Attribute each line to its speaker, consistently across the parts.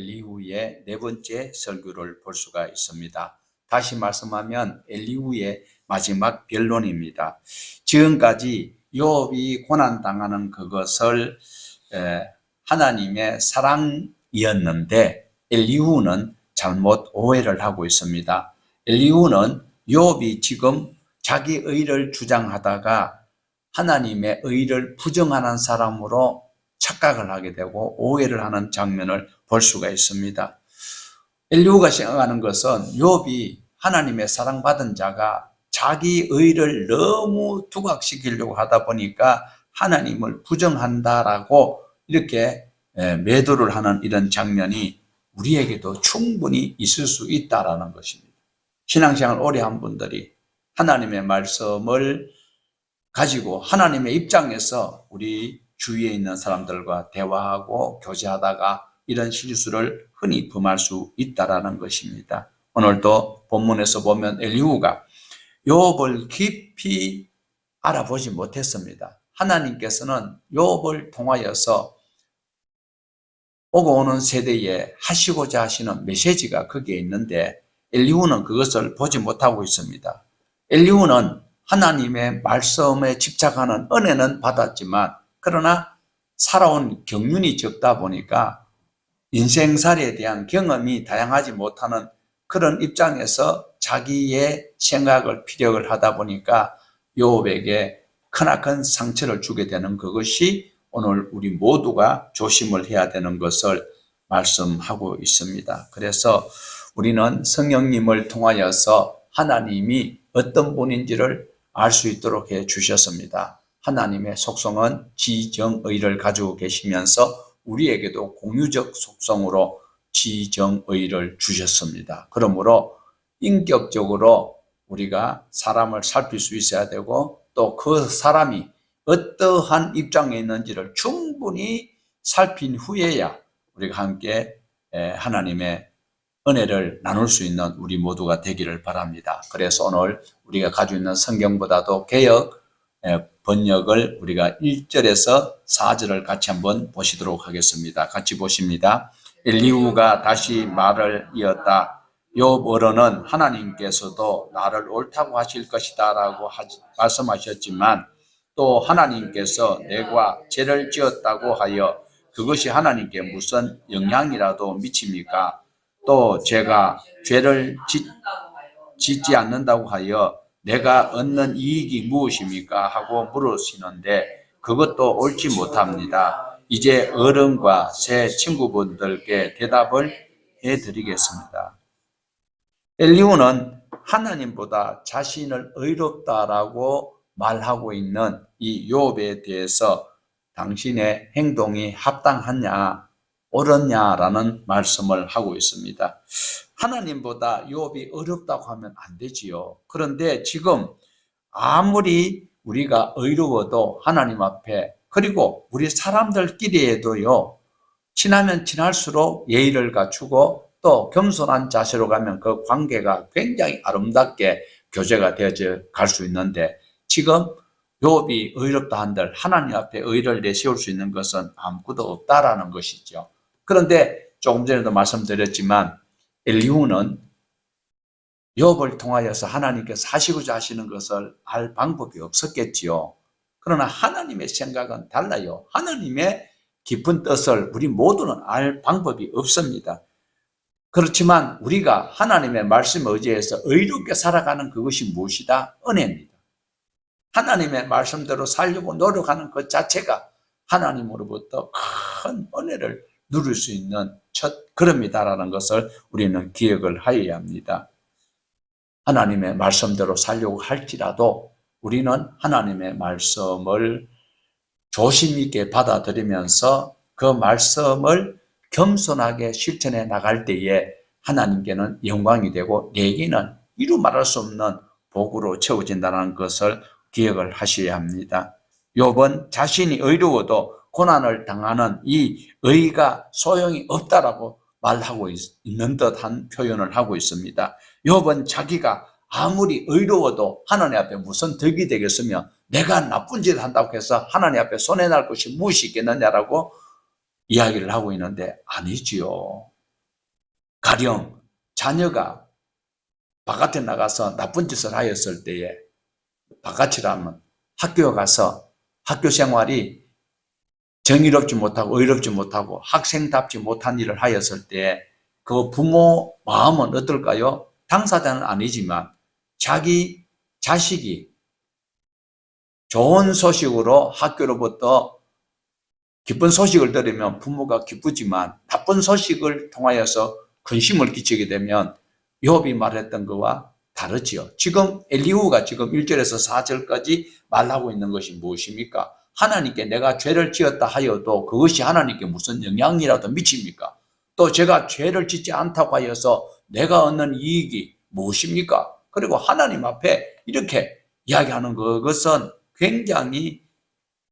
Speaker 1: 엘리후의 네 번째 설교를 볼 수가 있습니다. 다시 말씀하면 엘리후의 마지막 변론입니다. 지금까지 욥이 고난당하는 그것을 하나님의 사랑이었는데 엘리후는 잘못 오해를 하고 있습니다. 엘리후는 욥이 지금 자기 의를 주장하다가 하나님의 의를 부정하는 사람으로 착각을 하게 되고 오해를 하는 장면을 볼 수가 있습니다. 엘리후가 생각하는 것은 욥이 하나님의 사랑받은 자가 자기 의를 너무 두각시키려고 하다 보니까 하나님을 부정한다라고 이렇게 매도를 하는 이런 장면이 우리에게도 충분히 있을 수 있다라는 것입니다. 신앙생활 오래 한 분들이 하나님의 말씀을 가지고 하나님의 입장에서 우리 주위에 있는 사람들과 대화하고 교제하다가 이런 실수를 흔히 범할 수 있다라는 것입니다. 오늘도 본문에서 보면 엘리후가 욥을 깊이 알아보지 못했습니다. 하나님께서는 욥을 통하여서 오고 오는 세대에 하시고자 하시는 메시지가 거기에 있는데 엘리후는 그것을 보지 못하고 있습니다. 엘리후는 하나님의 말씀에 집착하는 은혜는 받았지만 그러나 살아온 경륜이 적다 보니까 인생살이에 대한 경험이 다양하지 못하는 그런 입장에서 자기의 생각을 피력을 하다 보니까 욥에게 크나큰 상처를 주게 되는 그것이 오늘 우리 모두가 조심을 해야 되는 것을 말씀하고 있습니다. 그래서 우리는 성령님을 통하여서 하나님이 어떤 분인지를 알 수 있도록 해 주셨습니다. 하나님의 속성은 지정의를 가지고 계시면서 우리에게도 공유적 속성으로 지정의를 주셨습니다. 그러므로 인격적으로 우리가 사람을 살필 수 있어야 되고 또 그 사람이 어떠한 입장에 있는지를 충분히 살핀 후에야 우리가 함께 하나님의 은혜를 나눌 수 있는 우리 모두가 되기를 바랍니다. 그래서 오늘 우리가 가지고 있는 성경보다도 개역 번역을 우리가 1절에서 4절을 같이 한번 보시도록 하겠습니다. 같이 보십니다. 엘리후가 다시 말을 이었다. 욥 어른은 하나님께서도 나를 옳다고 하실 것이다 라고 말씀하셨지만 또 하나님께서 내가 죄를 지었다고 하여 그것이 하나님께 무슨 영향이라도 미칩니까? 또 제가 죄를 짓지 않는다고 하여 내가 얻는 이익이 무엇입니까? 하고 물으시는데 그것도 옳지 못합니다. 이제 어른과 새 친구분들께 대답을 해드리겠습니다. 엘리후는 하나님보다 자신을 의롭다라고 말하고 있는 이 욥에 대해서 당신의 행동이 합당하냐 옳았냐라는 말씀을 하고 있습니다. 하나님보다 욥이 어렵다고 하면 안 되지요. 그런데 지금 아무리 우리가 의로워도 하나님 앞에 그리고 우리 사람들끼리에도요 친하면 친할수록 예의를 갖추고 또 겸손한 자세로 가면 그 관계가 굉장히 아름답게 교제가 되어져 갈 수 있는데 지금 욥이 의롭다 한들 하나님 앞에 의를 내세울 수 있는 것은 아무것도 없다라는 것이죠. 그런데 조금 전에도 말씀드렸지만 엘리후는 욥을 통하여서 하나님께서 하시고자 하시는 것을 알 방법이 없었겠지요. 그러나 하나님의 생각은 달라요. 하나님의 깊은 뜻을 우리 모두는 알 방법이 없습니다. 그렇지만 우리가 하나님의 말씀에 의지해서 의롭게 살아가는 그것이 무엇이다? 은혜입니다. 하나님의 말씀대로 살려고 노력하는 것 자체가 하나님으로부터 큰 은혜를 누릴 수 있는 첫 걸음이다라는 것을 우리는 기억을 하여야 합니다. 하나님의 말씀대로 살려고 할지라도 우리는 하나님의 말씀을 조심 있게 받아들이면서 그 말씀을 겸손하게 실천해 나갈 때에 하나님께는 영광이 되고 내게는 이루 말할 수 없는 복으로 채워진다는 것을 기억을 하셔야 합니다. 욥은 자신이 의로워도 고난을 당하는 이 의가 소용이 없다라고 말하고 있는 듯한 표현을 하고 있습니다. 욥은 자기가 아무리 의로워도 하나님 앞에 무슨 덕이 되겠으며 내가 나쁜 짓을 한다고 해서 하나님 앞에 손해날 것이 무엇이 있겠느냐라고 이야기를 하고 있는데 아니지요. 가령 자녀가 바깥에 나가서 나쁜 짓을 하였을 때에 바깥이라면 학교에 가서 학교 생활이 정의롭지 못하고 의롭지 못하고 학생답지 못한 일을 하였을 때 그 부모 마음은 어떨까요? 당사자는 아니지만 자기 자식이 좋은 소식으로 학교로부터 기쁜 소식을 들으면 부모가 기쁘지만 나쁜 소식을 통하여서 근심을 끼치게 되면 욥이 말했던 것과 다르지요. 지금 엘리후가 지금 1절에서 4절까지 말하고 있는 것이 무엇입니까? 하나님께 내가 죄를 지었다 하여도 그것이 하나님께 무슨 영향이라도 미칩니까? 또 제가 죄를 짓지 않다고 하여서 내가 얻는 이익이 무엇입니까? 그리고 하나님 앞에 이렇게 이야기하는 그것은 굉장히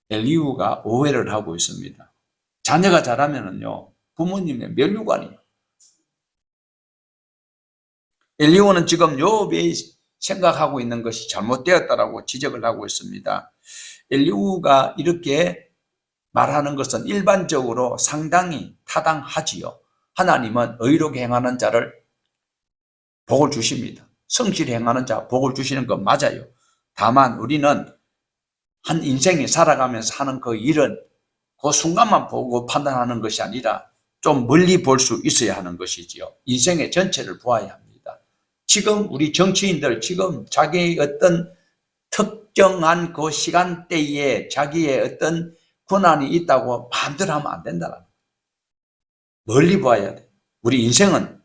Speaker 1: 엘리후가 오해를 하고 있습니다. 자녀가 자라면은요, 부모님의 면류관이에요. 엘리후는 지금 욥이 생각하고 있는 것이 잘못되었다라고 지적을 하고 있습니다. 엘리후가 이렇게 말하는 것은 일반적으로 상당히 타당하지요. 하나님은 의롭게 행하는 자를 복을 주십니다. 성실히 행하는 자 복을 주시는 건 맞아요. 다만 우리는 한 인생이 살아가면서 하는 그 일은 그 순간만 보고 판단하는 것이 아니라 좀 멀리 볼 수 있어야 하는 것이지요. 인생의 전체를 보아야 합니다. 지금 우리 정치인들 지금 자기의 어떤 특정한 그 시간대에 자기의 어떤 권한이 있다고 마음대로 하면 안 된다는 거예요. 멀리 봐야 돼. 우리 인생은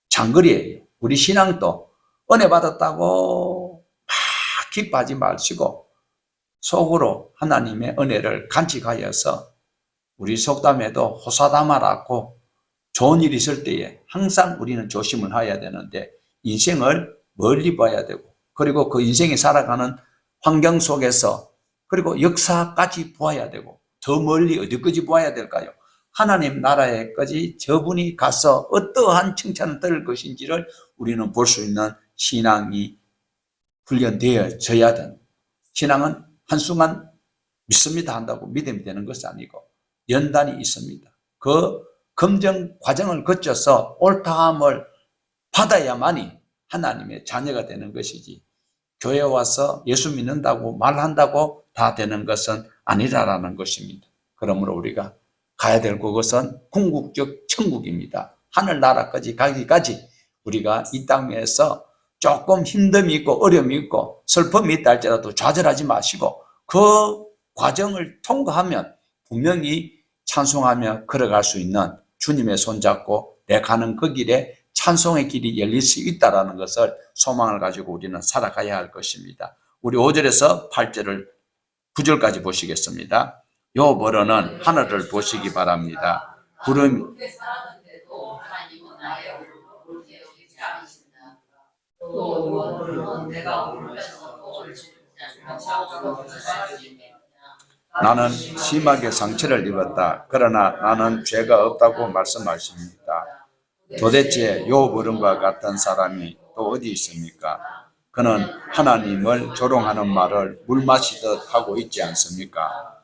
Speaker 1: 장거리예요. 우리 신앙도 은혜 받았다고 막 기뻐하지 마시고 속으로 하나님의 은혜를 간직하여서 우리 속담에도 호사다마라고 좋은 일이 있을 때에 항상 우리는 조심을 해야 되는데 인생을 멀리 봐야 되고 그리고 그 인생이 살아가는 환경 속에서 그리고 역사까지 보아야 되고 더 멀리 어디까지 보아야 될까요? 하나님 나라에까지 저분이 가서 어떠한 칭찬을 들을 것인지를 우리는 볼 수 있는 신앙이 훈련되어져야 되는 신앙은 한순간 믿습니다 한다고 믿음이 되는 것이 아니고 연단이 있습니다. 그 검증 과정을 거쳐서 옳다함을 받아야만이 하나님의 자녀가 되는 것이지 교회 와서 예수 믿는다고 말한다고 다 되는 것은 아니라는 것입니다. 그러므로 우리가 가야 될 그것은 궁극적 천국입니다. 하늘나라까지 가기까지 우리가 이 땅에서 조금 힘듦이 있고 어려움이 있고 슬픔이 있다 할지라도 좌절하지 마시고 그 과정을 통과하면 분명히 찬송하며 걸어갈 수 있는 주님의 손잡고 내 가는 그 길에 찬송의 길이 열릴 수 있다는 것을 소망을 가지고 우리는 살아가야 할 것입니다. 우리 5절에서 8절을 9절까지 보시겠습니다. 요 벌어는 하늘을 보시기 바랍니다. 구름 나는 심하게 상처를 입었다. 그러나 나는 죄가 없다고 말씀하십니다. 도대체 요 버름과 같은 사람이 또 어디 있습니까? 그는 하나님을 조롱하는 말을 물 마시듯 하고 있지 않습니까?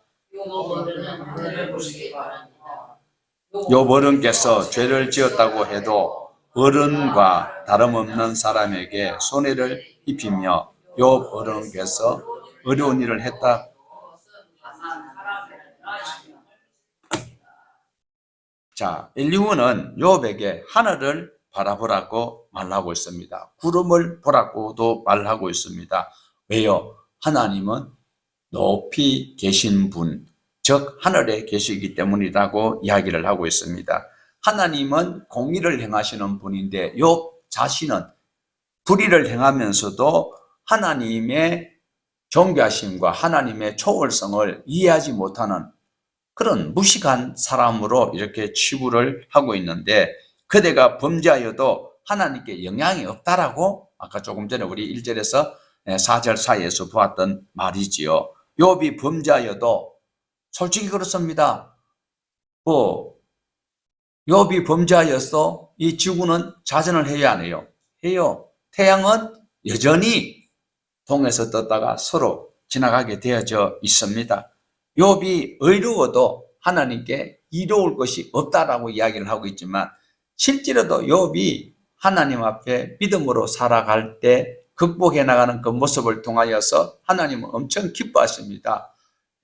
Speaker 1: 요 버름께서 죄를 지었다고 해도 어른과 다름없는 사람에게 손해를 입히며 요 버름께서 어려운 일을 했다. 자, 엘리후는 욥에게 하늘을 바라보라고 말하고 있습니다. 구름을 보라고도 말하고 있습니다. 왜요? 하나님은 높이 계신 분, 즉 하늘에 계시기 때문이라고 이야기를 하고 있습니다. 하나님은 공의를 행하시는 분인데 욥 자신은 불의를 행하면서도 하나님의 존귀하심과 하나님의 초월성을 이해하지 못하는 그런 무식한 사람으로 이렇게 치부를 하고 있는데 그대가 범죄하여도 하나님께 영향이 없다라고 아까 조금 전에 우리 1절에서 4절 사이에서 보았던 말이지요. 욥이 범죄하여도 솔직히 그렇습니다. 욥이 범죄하여서 이 지구는 자전을 해야 안 해요? 해요. 태양은 여전히 동에서 떴다가 서로 지나가게 되어져 있습니다. 욥이 의로워도 하나님께 이로울 것이 없다라고 이야기를 하고 있지만 실제로도 욥이 하나님 앞에 믿음으로 살아갈 때 극복해 나가는 그 모습을 통하여서 하나님은 엄청 기뻐하십니다.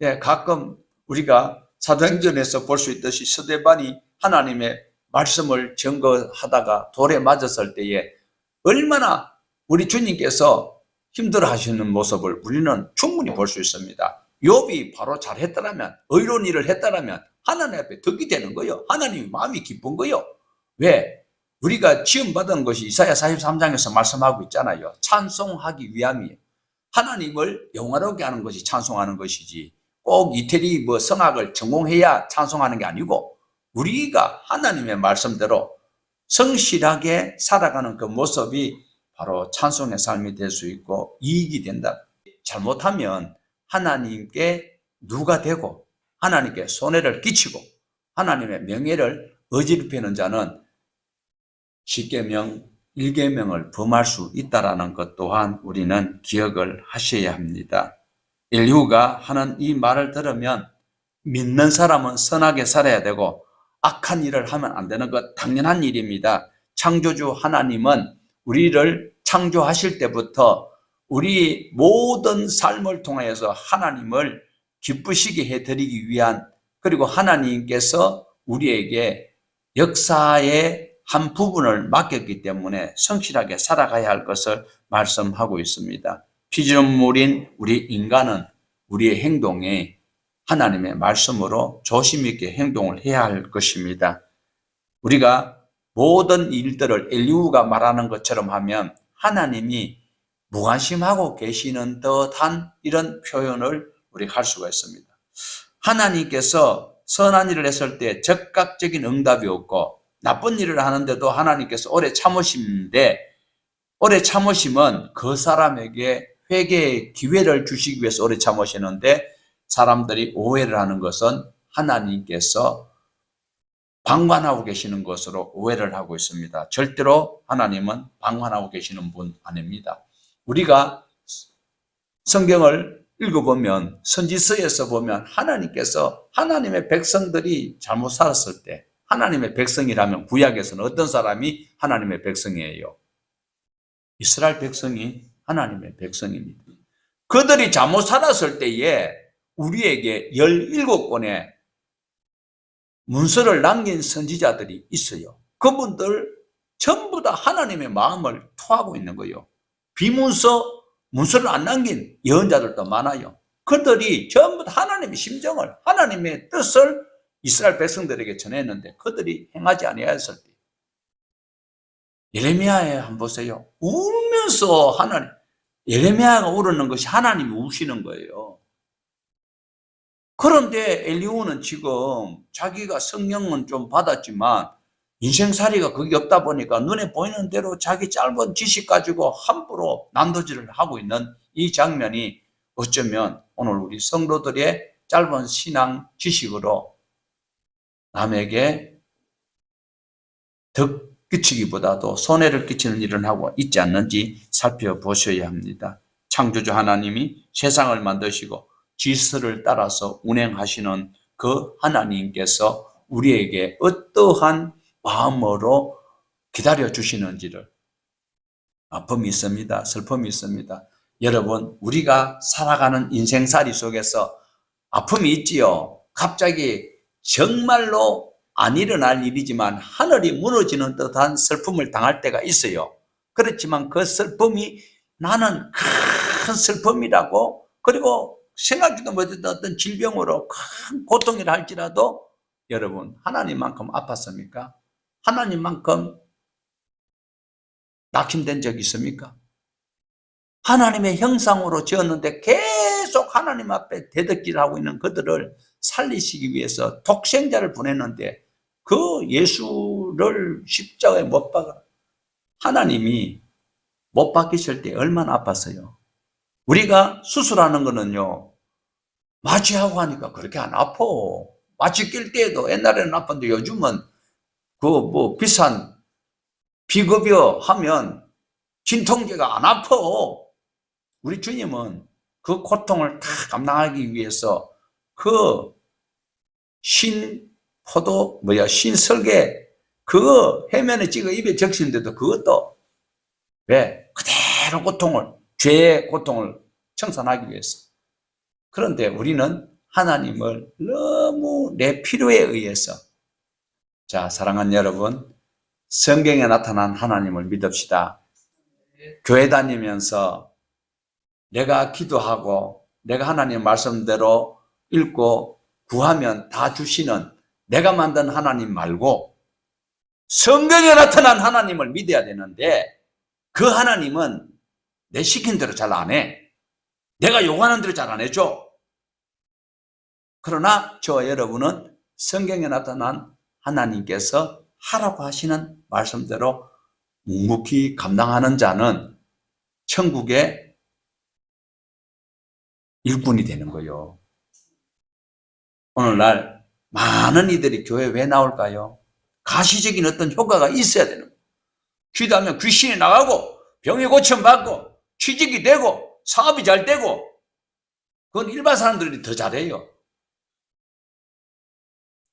Speaker 1: 예, 가끔 우리가 사도행전에서 볼 수 있듯이 스데반이 하나님의 말씀을 증거하다가 돌에 맞았을 때에 얼마나 우리 주님께서 힘들어 하시는 모습을 우리는 충분히 볼 수 있습니다. 욥이 바로 잘했더라면, 의로운 일을 했더라면 하나님 앞에 덕이 되는 거예요. 하나님이 마음이 기쁜 거예요. 왜? 우리가 지음받은 것이 이사야 43장에서 말씀하고 있잖아요. 찬송하기 위함이에요. 하나님을 영화롭게 하는 것이 찬송하는 것이지, 꼭 이태리 성악을 전공해야 찬송하는 게 아니고, 우리가 하나님의 말씀대로 성실하게 살아가는 그 모습이 바로 찬송의 삶이 될 수 있고 이익이 된다. 잘못하면 하나님께 누가 되고 하나님께 손해를 끼치고 하나님의 명예를 어지럽히는 자는 십계명, 일계명을 범할 수 있다는 것 또한 우리는 기억을 하셔야 합니다. 엘리후가 하는 이 말을 들으면 믿는 사람은 선하게 살아야 되고 악한 일을 하면 안 되는 것 당연한 일입니다. 창조주 하나님은 우리를 창조하실 때부터 우리 모든 삶을 통해서 하나님을 기쁘시게 해드리기 위한, 그리고 하나님께서 우리에게 역사의 한 부분을 맡겼기 때문에 성실하게 살아가야 할 것을 말씀하고 있습니다. 피조물인 우리 인간은 우리의 행동에 하나님의 말씀으로 조심 있게 행동을 해야 할 것입니다. 우리가 모든 일들을 엘리후가 말하는 것처럼 하면 하나님이 무관심하고 계시는 듯한 이런 표현을 우리가 할 수가 있습니다. 하나님께서 선한 일을 했을 때 즉각적인 응답이 없고 나쁜 일을 하는데도 하나님께서 오래 참으시는데, 오래 참으심은 그 사람에게 회개의 기회를 주시기 위해서 오래 참으시는데, 사람들이 오해를 하는 것은 하나님께서 방관하고 계시는 것으로 오해를 하고 있습니다. 절대로 하나님은 방관하고 계시는 분 아닙니다. 우리가 성경을 읽어보면, 선지서에서 보면 하나님께서 하나님의 백성들이 잘못 살았을 때, 하나님의 백성이라면 구약에서는 어떤 사람이 하나님의 백성이에요? 이스라엘 백성이 하나님의 백성입니다. 그들이 잘못 살았을 때에 우리에게 17권의 문서를 남긴 선지자들이 있어요. 그분들 전부 다 하나님의 마음을 토하고 있는 거예요. 비문서, 문서를 안 남긴 예언자들도 많아요. 그들이 전부 다 하나님의 심정을, 하나님의 뜻을 이스라엘 백성들에게 전했는데 그들이 행하지 아니하였을 때, 예레미야에 한번 보세요. 울면서 하나님, 예레미야가 울었는 것이 하나님이 우시는 거예요. 그런데 엘리후는 지금 자기가 성령은 좀 받았지만 인생살이가 그게 없다 보니까 눈에 보이는 대로 자기 짧은 지식 가지고 함부로 난도질을 하고 있는 이 장면이 어쩌면 오늘 우리 성도들의 짧은 신앙 지식으로 남에게 덕 끼치기보다도 손해를 끼치는 일을 하고 있지 않는지 살펴보셔야 합니다. 창조주 하나님이 세상을 만드시고 질서를 따라서 운행하시는 그 하나님께서 우리에게 어떠한 마음으로 기다려 주시는지를, 아픔이 있습니다. 슬픔이 있습니다. 여러분, 우리가 살아가는 인생살이 속에서 아픔이 있지요. 갑자기 정말로 안 일어날 일이지만 하늘이 무너지는 듯한 슬픔을 당할 때가 있어요. 그렇지만 그 슬픔이 나는 큰 슬픔이라고, 그리고 생각지도 못했던 어떤 질병으로 큰 고통이라 할지라도, 여러분, 하나님만큼 아팠습니까? 하나님만큼 낙심된 적이 있습니까? 하나님의 형상으로 지었는데 계속 하나님 앞에 대적질을 하고 있는 그들을 살리시기 위해서 독생자를 보냈는데 그 예수를 십자가에 못 박아 하나님이 못 박히실 때 얼마나 아팠어요. 우리가 수술하는 거는요, 마취하고 하니까 그렇게 안 아파. 마취 낄 때에도 옛날에는 아팠는데 요즘은 그 비싼 비급여 하면 진통제가 안 아파. 우리 주님은 그 고통을 다 감당하기 위해서 그 신설계 그 해면에 찍어 입에 적시는데도 그것도 왜? 그대로 고통을, 죄의 고통을 청산하기 위해서. 그런데 우리는 하나님을 너무 내 필요에 의해서, 자, 사랑하는 여러분, 성경에 나타난 하나님을 믿읍시다. 교회 다니면서 내가 기도하고 내가 하나님 말씀대로 읽고 구하면 다 주시는 내가 만든 하나님 말고 성경에 나타난 하나님을 믿어야 되는데, 그 하나님은 내 시킨 대로 잘 안 해. 내가 요구하는 대로 잘 안 해줘. 그러나 저와 여러분은 성경에 나타난 하나님께서 하라고 하시는 말씀대로 묵묵히 감당하는 자는 천국의 일꾼이 되는 거예요. 오늘날 많은 이들이 교회 왜 나올까요? 가시적인 어떤 효과가 있어야 되는 거예요. 기도하면 귀신이 나가고 병이 고침받고 취직이 되고 사업이 잘 되고, 그건 일반 사람들이 더 잘해요.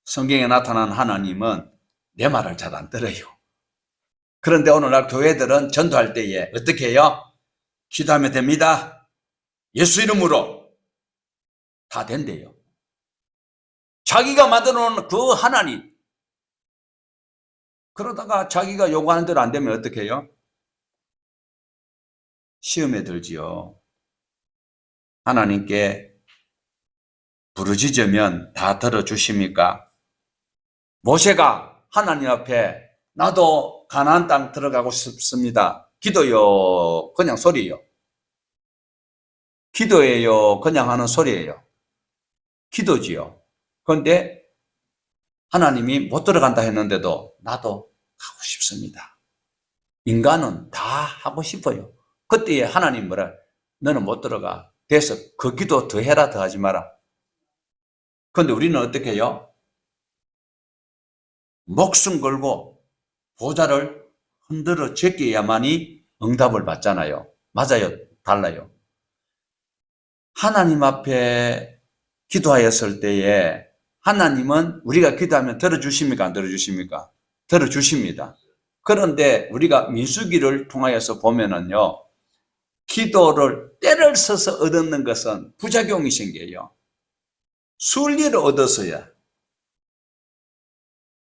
Speaker 1: 성경에 나타난 하나님은 내 말을 잘 안 들어요. 그런데 오늘날 교회들은 전도할 때에 어떻게 해요? 기도하면 됩니다. 예수 이름으로 다 된대요. 자기가 만들어 놓은 그 하나님, 그러다가 자기가 요구하는 대로 안 되면 어떻게 해요? 시험에 들지요. 하나님께 부르짖으면 다 들어주십니까? 모세가 하나님 앞에 나도 가나안 땅 들어가고 싶습니다. 기도요, 그냥 소리예요. 기도예요, 그냥 하는 소리예요. 기도지요. 그런데 하나님이 못 들어간다 했는데도 나도 가고 싶습니다. 인간은 다 하고 싶어요. 그때에 하나님 뭐라? 너는 못 들어가. 그래서 그 기도 더 해라, 더 하지 마라. 그런데 우리는 어떻게 해요? 목숨 걸고 보좌를 흔들어 제껴야만이 응답을 받잖아요. 맞아요? 달라요? 하나님 앞에 기도하였을 때에 하나님은 우리가 기도하면 들어주십니까? 안 들어주십니까? 들어주십니다. 그런데 우리가 민수기를 통하여서 보면은요, 기도를 때를 써서 얻는 것은 부작용이 생겨요. 순리를 얻어서야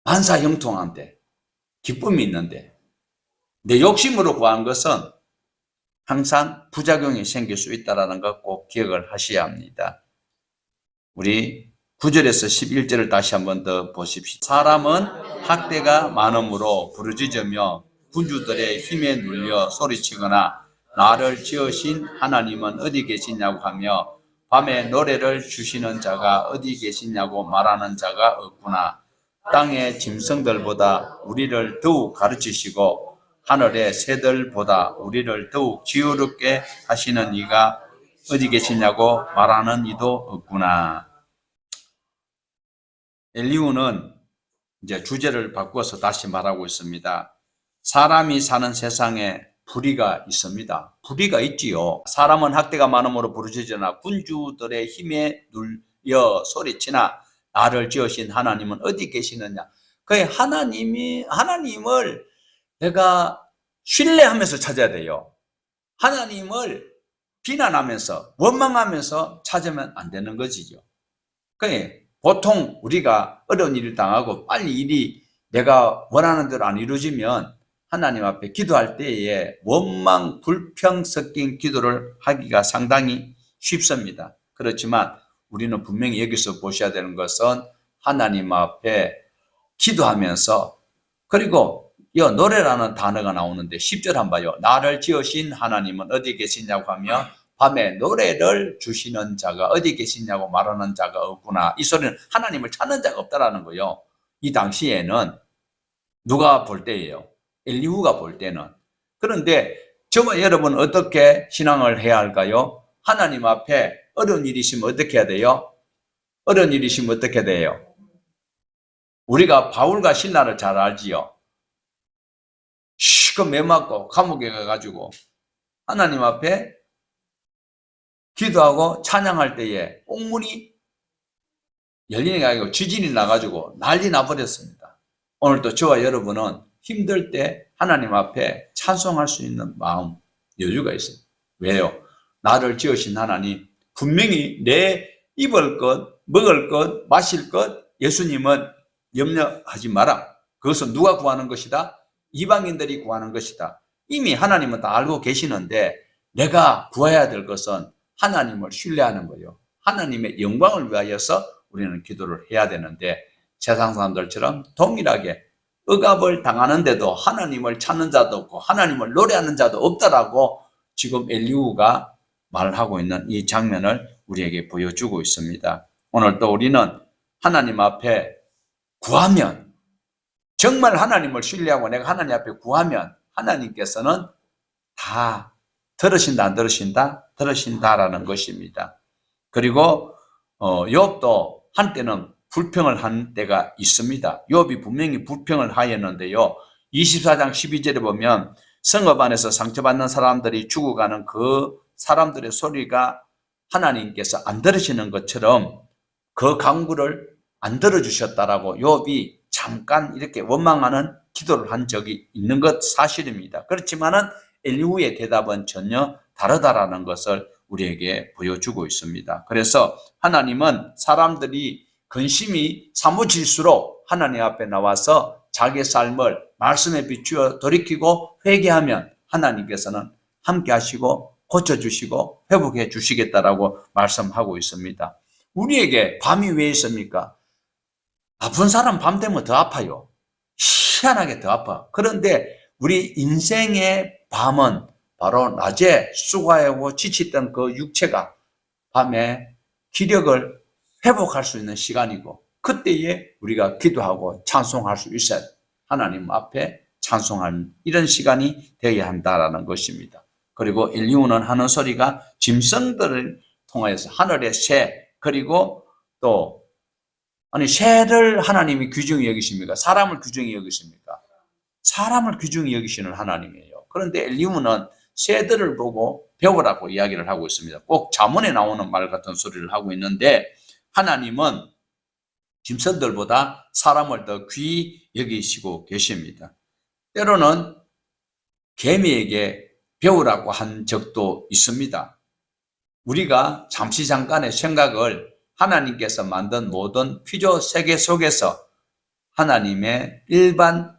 Speaker 1: 만사형통한데, 기쁨이 있는데, 내 욕심으로 구한 것은 항상 부작용이 생길 수 있다는 것 꼭 기억을 하셔야 합니다. 우리 9절에서 11절을 다시 한번 더 보십시오. 사람은 학대가 많음으로 부르짖으며 군주들의 힘에 눌려 소리치거나 나를 지으신 하나님은 어디 계시냐고 하며 밤에 노래를 주시는 자가 어디 계시냐고 말하는 자가 없구나. 땅의 짐승들보다 우리를 더욱 가르치시고 하늘의 새들보다 우리를 더욱 지혜롭게 하시는 이가 어디 계시냐고 말하는 이도 없구나. 엘리후는 이제 주제를 바꾸어서 다시 말하고 있습니다. 사람이 사는 세상에 불의가 있습니다. 불의가 있지요. 사람은 학대가 많음으로 부르짖으나 군주들의 힘에 눌려 소리치나 나를 지으신 하나님은 어디 계시느냐. 그 하나님을 내가 신뢰하면서 찾아야 돼요. 하나님을 비난하면서 원망하면서 찾으면 안 되는 것이죠. 보통 우리가 어려운 일을 당하고 빨리 일이 내가 원하는 대로 안 이루어지면 하나님 앞에 기도할 때에 원망, 불평 섞인 기도를 하기가 상당히 쉽습니다. 그렇지만 우리는 분명히 여기서 보셔야 되는 것은 하나님 앞에 기도하면서, 그리고 이 노래라는 단어가 나오는데 10절 한번 봐요. 나를 지으신 하나님은 어디 계시냐고 하며 밤에 노래를 주시는 자가 어디 계시냐고 말하는 자가 없구나. 이 소리는 하나님을 찾는 자가 없다라는 거예요. 이 당시에는 누가 볼 때예요? 엘리후가 볼 때는. 그런데 저와 여러분 어떻게 신앙을 해야 할까요? 하나님 앞에 어려운 일이 있으면 어떻게 해야 돼요? 어려운 일이 있으면 어떻게 돼요? 우리가 바울과 신라를 잘 알지요. 시커 매맞고 감옥에 가가지고 하나님 앞에 기도하고 찬양할 때에 옥문이 열리는 게 아니고 지진이 나가지고 난리 나버렸습니다. 오늘도 저와 여러분은 힘들 때 하나님 앞에 찬송할 수 있는 마음, 여유가 있어요. 왜요? 나를 지으신 하나님, 분명히 내 입을 것, 먹을 것, 마실 것, 예수님은 염려하지 마라. 그것은 누가 구하는 것이다? 이방인들이 구하는 것이다. 이미 하나님은 다 알고 계시는데 내가 구해야 될 것은 하나님을 신뢰하는 거예요. 하나님의 영광을 위하여서 우리는 기도를 해야 되는데 세상 사람들처럼 동일하게 억압을 당하는데도 하나님을 찾는 자도 없고 하나님을 노래하는 자도 없다라고 지금 엘리후가 말하고 있는 이 장면을 우리에게 보여주고 있습니다. 오늘 또 우리는 하나님 앞에 구하면, 정말 하나님을 신뢰하고 내가 하나님 앞에 구하면 하나님께서는 다 들으신다 안 들으신다? 들으신다라는 것입니다. 그리고 욥도 한때는 불평을 한 때가 있습니다. 욥이 분명히 불평을 하였는데요. 24장 12절에 보면 성읍 안에서 상처받는 사람들이 죽어가는 그 사람들의 소리가 하나님께서 안 들으시는 것처럼 그 간구를 안 들어주셨다라고 욥이 잠깐 이렇게 원망하는 기도를 한 적이 있는 것 사실입니다. 그렇지만은 엘리후의 대답은 전혀 다르다라는 것을 우리에게 보여주고 있습니다. 그래서 하나님은 사람들이 근심이 사무칠수록 하나님 앞에 나와서 자기의 삶을 말씀에 비추어 돌이키고 회개하면 하나님께서는 함께 하시고 고쳐주시고 회복해 주시겠다라고 말씀하고 있습니다. 우리에게 밤이 왜 있습니까? 아픈 사람 밤 되면 더 아파요. 희한하게 더 아파. 그런데 우리 인생의 밤은 바로 낮에 수고하고 지쳤던 그 육체가 밤에 기력을 회복할 수 있는 시간이고 그때에 우리가 기도하고 찬송할 수 있어야 하나님 앞에 찬송하는 이런 시간이 되어야 한다라는 것입니다. 그리고 엘리후는 하는 소리가 짐승들을 통하여서 하늘의 새 그리고 또 아니 새를 하나님이 귀중히 여기십니까? 사람을 귀중히 여기십니까? 사람을 귀중히 여기시는 하나님이에요. 그런데 엘리후는 새들을 보고 배우라고 이야기를 하고 있습니다. 꼭 잠언에 나오는 말 같은 소리를 하고 있는데 하나님은 짐승들보다 사람을 더 귀히 여기시고 계십니다. 때로는 개미에게 배우라고 한 적도 있습니다. 우리가 잠시 잠깐의 생각을 하나님께서 만든 모든 피조 세계 속에서 하나님의 일반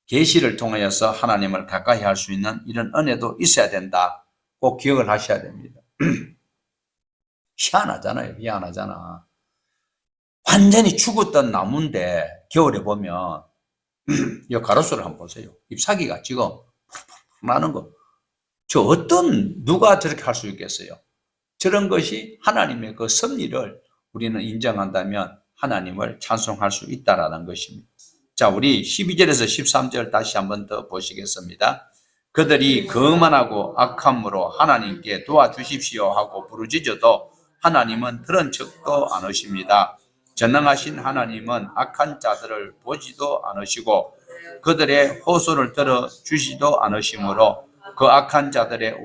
Speaker 1: 계시를 통하여서 하나님을 가까이 할 수 있는 이런 은혜도 있어야 된다. 꼭 기억을 하셔야 됩니다. 희한하잖아요. 희한하잖아. 완전히 죽었던 나무인데 겨울에 보면 이 가로수를 한번 보세요. 잎사귀가 지금 나는 거. 저 어떤 누가 저렇게 할 수 있겠어요? 저런 것이 하나님의 그 섭리를 우리는 인정한다면 하나님을 찬송할 수 있다라는 것입니다. 자, 우리 12절에서 13절 다시 한번 더 보시겠습니다. 그들이 거만하고 악함으로 하나님께 도와주십시오 하고 부르짖어도 하나님은 들은 척도 안 하십니다. 전능하신 하나님은 악한 자들을 보지도 않으시고 그들의 호소를 들어주시도 않으시므로 그 악한 자들의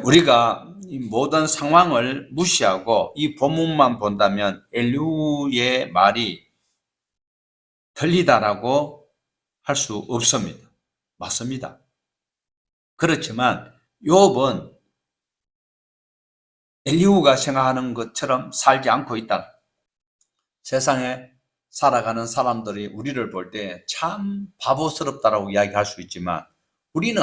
Speaker 1: 우리가 이 모든 상황을 무시하고 이 본문만 본다면 엘리후의 말이 틀리다라고 할 수 없습니다. 맞습니다. 그렇지만 욥은 엘리후가 생각하는 것처럼 살지 않고 있다. 세상에 살아가는 사람들이 우리를 볼 때 참 바보스럽다라고 이야기할 수 있지만 우리는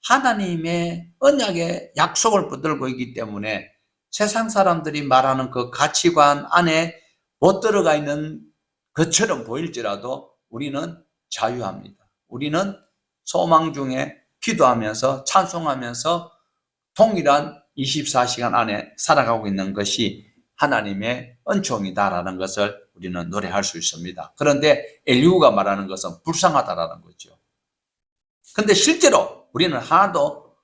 Speaker 1: 하나님의 언약의 약속을 붙들고 있기 때문에 세상 사람들이 말하는 그 가치관 안에 못 들어가 있는 것처럼 보일지라도 우리는 자유합니다. 우리는 소망 중에 기도하면서 찬송하면서 동일한 24시간 안에 살아가고 있는 것이 하나님의 은총이다라는 것을 우리는 노래할 수 있습니다. 그런데 엘리후가 말하는 것은 불쌍하다라는 거죠. 근데 실제로 우리는 하나도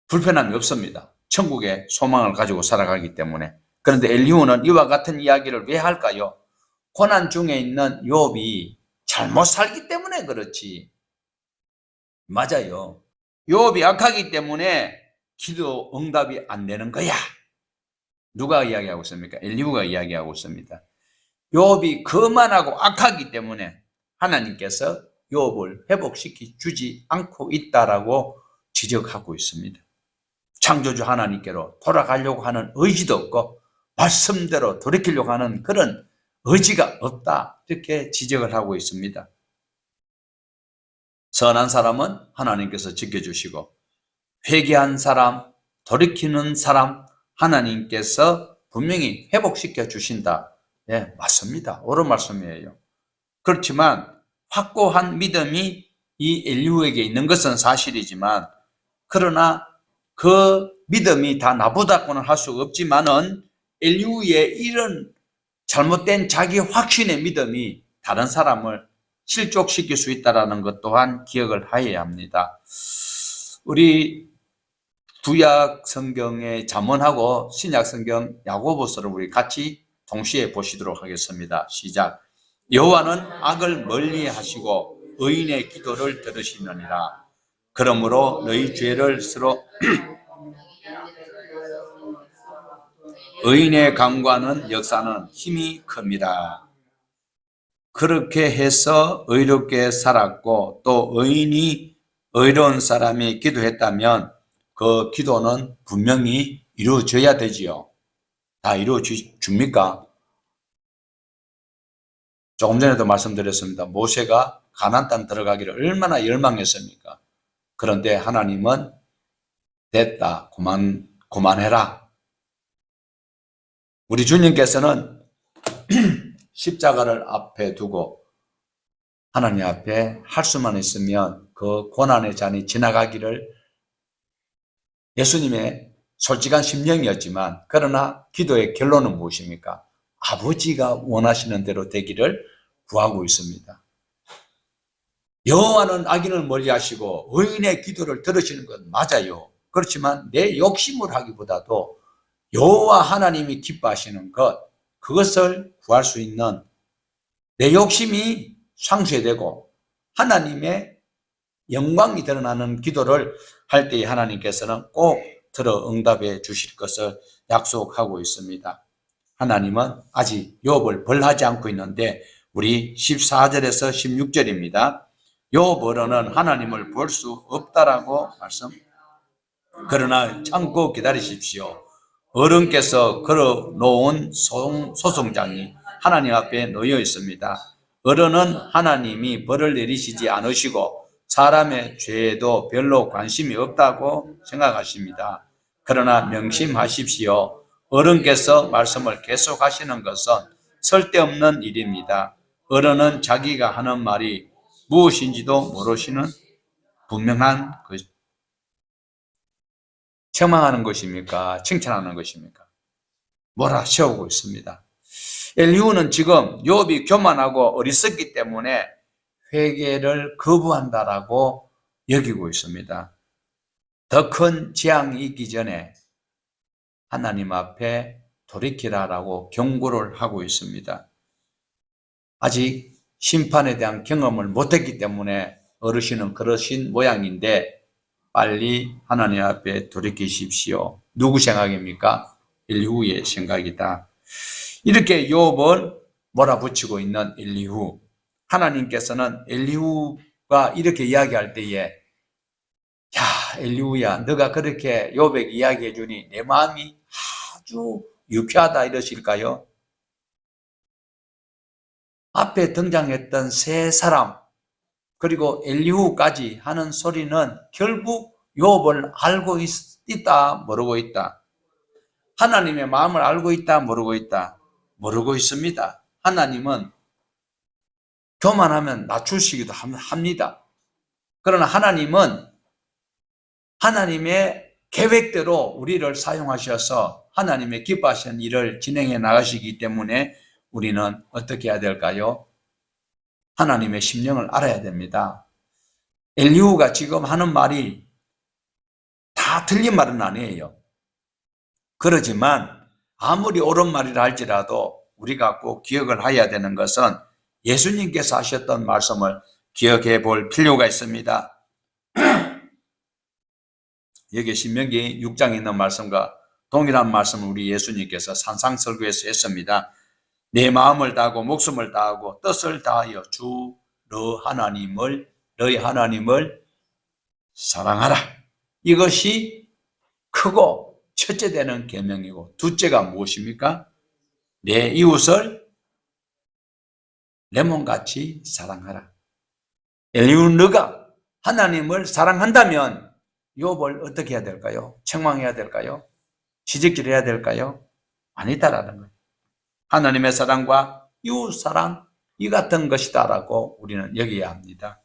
Speaker 1: 불편함이 없습니다. 천국의 소망을 가지고 살아가기 때문에. 그런데 엘리후는 이와 같은 이야기를 왜 할까요? 고난 중에 있는 욥이 잘못 살기 때문에 그렇지. 맞아요. 욥이 악하기 때문에 기도 응답이 안 되는 거야. 누가 이야기하고 있습니까? 엘리후가 이야기하고 있습니다. 욥이 거만하고 악하기 때문에 하나님께서 욥을 회복시켜 주지 않고 있다라고 지적하고 있습니다. 창조주 하나님께로 돌아가려고 하는 의지도 없고 말씀대로 돌이키려고 하는 그런 의지가 없다, 이렇게 지적을 하고 있습니다. 선한 사람은 하나님께서 지켜주시고 회개한 사람, 돌이키는 사람 하나님께서 분명히 회복시켜 주신다. 네, 맞습니다. 옳은 말씀이에요. 그렇지만 확고한 믿음이 이 엘리후에게 있는 것은 사실이지만, 그러나 그 믿음이 다 나보다고는 할 수 없지만은 엘리후의 이런 잘못된 자기 확신의 믿음이 다른 사람을 실족시킬 수 있다는 것 또한 기억을 하여야 합니다. 우리 구약 성경의 잠언하고 신약 성경 야고보서를 우리 같이 동시에 보시도록 하겠습니다. 시작. 여호와는 악을 멀리하시고 의인의 기도를 들으시느니라. 그러므로 너희 죄를 스스로 의인의 강구하는 역사는 힘이 큽니다. 그렇게 해서 의롭게 살았고 또 의인이 의로운 사람이 기도했다면 그 기도는 분명히 이루어져야 되지요. 다 이루어집니까? 조금 전에도 말씀드렸습니다. 모세가 가나안 땅 들어가기를 얼마나 열망했습니까? 그런데 하나님은 됐다, 그만해라. 우리 주님께서는 십자가를 앞에 두고 하나님 앞에 할 수만 있으면 그 고난의 잔이 지나가기를, 예수님의 솔직한 심령이었지만, 그러나 기도의 결론은 무엇입니까? 아버지가 원하시는 대로 되기를 구하고 있습니다. 여호와는 악인을 멀리하시고 의인의 기도를 들으시는 건 맞아요. 그렇지만 내 욕심을 하기보다도 여호와 하나님이 기뻐하시는 것, 그것을 구할 수 있는, 내 욕심이 상쇄되고 하나님의 영광이 드러나는 기도를 할 때에 하나님께서는 꼭 들어 응답해 주실 것을 약속하고 있습니다. 하나님은 아직 욥을 벌하지 않고 있는데, 우리 14절에서 16절입니다. 욥으로는 하나님을 볼 수 없다라고 말씀. 그러나 참고 기다리십시오. 어른께서 걸어놓은 소송장이 하나님 앞에 놓여 있습니다. 어른은 하나님이 벌을 내리시지 않으시고 사람의 죄에도 별로 관심이 없다고 생각하십니다. 그러나 명심하십시오. 어른께서 말씀을 계속하시는 것은 쓸데없는 일입니다. 어른은 자기가 하는 말이 무엇인지도 모르시는 분명한 것. 책망하는 것입니까? 칭찬하는 것입니까? 몰아세우고 있습니다. 엘리후는 지금 욥이 교만하고 어리석기 때문에 회개를 거부한다라고 여기고 있습니다. 더 큰 재앙이 있기 전에 하나님 앞에 돌이키라라고 경고를 하고 있습니다. 아직 심판에 대한 경험을 못했기 때문에 어르신은 그러신 모양인데, 빨리 하나님 앞에 돌이키십시오. 누구 생각입니까? 엘리후의 생각이다. 이렇게 욥을 몰아붙이고 있는 엘리후. 하나님께서는 엘리후가 이렇게 이야기할 때에, 야, 엘리후야, 너가 그렇게 욥에게 이야기해 주니 내 마음이 아주 유쾌하다 이러실까요? 앞에 등장했던 세 사람, 그리고 엘리후까지 하는 소리는 결국 욥을 알고 있다, 모르고 있다. 하나님의 마음을 알고 있다, 모르고 있다. 모르고 있습니다. 하나님은 교만하면 낮추시기도 합니다. 그러나 하나님은 하나님의 계획대로 우리를 사용하셔서 하나님의 기뻐하시는 일을 진행해 나가시기 때문에 우리는 어떻게 해야 될까요? 하나님의 심령을 알아야 됩니다. 엘리후가 지금 하는 말이 다 틀린 말은 아니에요. 그렇지만 아무리 옳은 말이라 할지라도 우리가 꼭 기억을 해야 되는 것은 예수님께서 하셨던 말씀을 기억해 볼 필요가 있습니다. 여기 신명기 6장에 있는 말씀과 동일한 말씀을 우리 예수님께서 산상설교에서 했습니다. 내 마음을 다하고 목숨을 다하고 뜻을 다하여 주 너희 하나님을 사랑하라. 이것이 크고 첫째 되는 계명이고, 둘째가 무엇입니까? 내 이웃을 내 몸같이 사랑하라. 엘리후, 너가 하나님을 사랑한다면 욥을 어떻게 해야 될까요? 책망해야 될까요? 지적질해야 될까요? 아니다라는 거예요. 하나님의 사랑과 이웃 사랑, 이 같은 것이다라고 우리는 여겨야 합니다.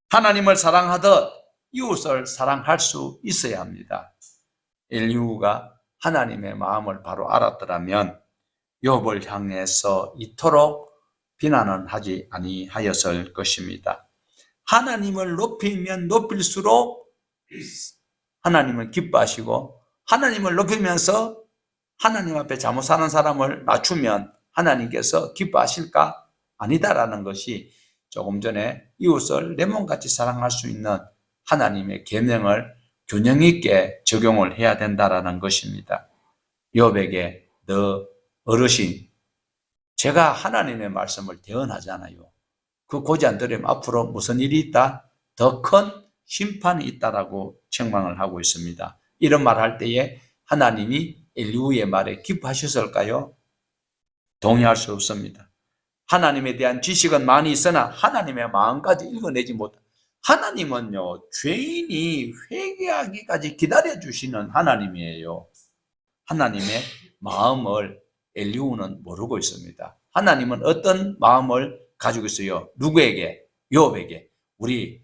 Speaker 1: 하나님을 사랑하듯 이웃을 사랑할 수 있어야 합니다. 엘리후가 하나님의 마음을 바로 알았더라면 욥을 향해서 이토록 비난은 하지 아니하였을 것입니다. 하나님을 높이면 높일수록 하나님을 기뻐하시고, 하나님을 높이면서 하나님 앞에 잘못 사는 사람을 낮추면 하나님께서 기뻐하실까? 아니다라는 것이 조금 전에 이웃을 내 몸같이 사랑할 수 있는 하나님의 계명을 균형 있게 적용을 해야 된다라는 것입니다. 욥에게 너 어르신, 제가 하나님의 말씀을 대언하잖아요. 그 고지 안 들으면 앞으로 무슨 일이 있다? 더 큰 심판이 있다라고 책망을 하고 있습니다. 이런 말 할 때에 하나님이 엘리후의 말에 기뻐하셨을까요? 동의할 수 없습니다. 하나님에 대한 지식은 많이 있으나 하나님의 마음까지 읽어내지 못한, 하나님은요, 죄인이 회개하기까지 기다려주시는 하나님이에요. 하나님의 마음을 엘리후는 모르고 있습니다. 하나님은 어떤 마음을 가지고 있어요? 누구에게? 욥에게. 우리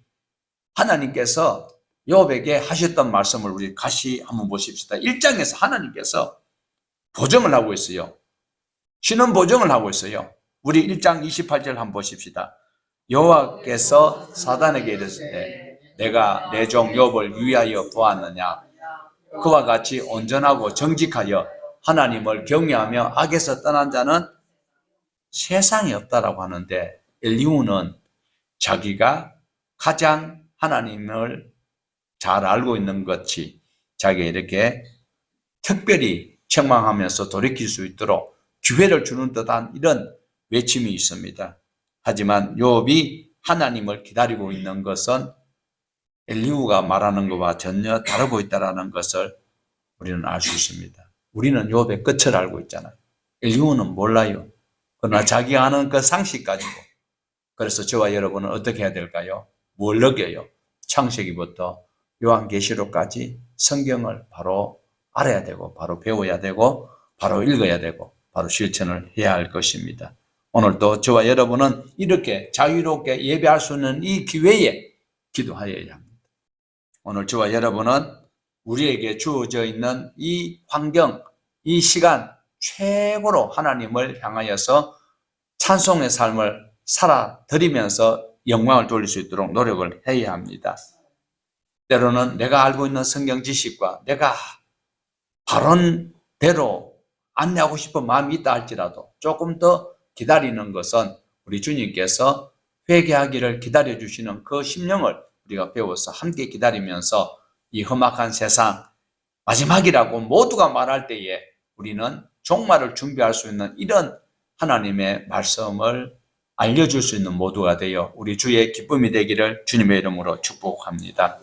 Speaker 1: 하나님께서 욥에게 하셨던 말씀을 우리 다시 한번 보십시다. 1장에서 하나님께서 보증을 하고 있어요. 신은 보증을 하고 있어요. 우리 1장 28절 한번 보십시다. 여호와께서 사단에게 이르시되 내가 내 종 욥을 위하여 보았느냐? 그와 같이 온전하고 정직하여 하나님을 경외하며 악에서 떠난 자는 세상에 없다라고 하는데, 엘리후는 자기가 가장 하나님을 잘 알고 있는 것이 자기가 이렇게 특별히 책망하면서 돌이킬 수 있도록 기회를 주는 듯한 이런 외침이 있습니다. 하지만 욥이 하나님을 기다리고 있는 것은 엘리후가 말하는 것과 전혀 다르고 있다는 것을 우리는 알 수 있습니다. 우리는 욥의 끝을 알고 있잖아요. 엘리후는 몰라요. 그러나 자기가 아는 그 상식 가지고, 그래서 저와 여러분은 어떻게 해야 될까요? 뭘 느껴요? 창세기부터 요한계시록까지 성경을 바로 알아야 되고, 바로 배워야 되고, 바로 읽어야 되고, 바로 실천을 해야 할 것입니다. 오늘도 저와 여러분은 이렇게 자유롭게 예배할 수 있는 이 기회에 기도하여야 합니다. 오늘 저와 여러분은 우리에게 주어져 있는 이 환경, 이 시간 최고로 하나님을 향하여서 찬송의 삶을 살아드리면서 영광을 돌릴 수 있도록 노력을 해야 합니다. 때로는 내가 알고 있는 성경 지식과 내가 바른 대로 안내하고 싶은 마음이 있다 할지라도 조금 더 기다리는 것은 우리 주님께서 회개하기를 기다려주시는 그 심령을 우리가 배워서 함께 기다리면서 이 험악한 세상 마지막이라고 모두가 말할 때에 우리는 종말을 준비할 수 있는 이런 하나님의 말씀을 알려줄 수 있는 모두가 되어 우리 주의 기쁨이 되기를 주님의 이름으로 축복합니다.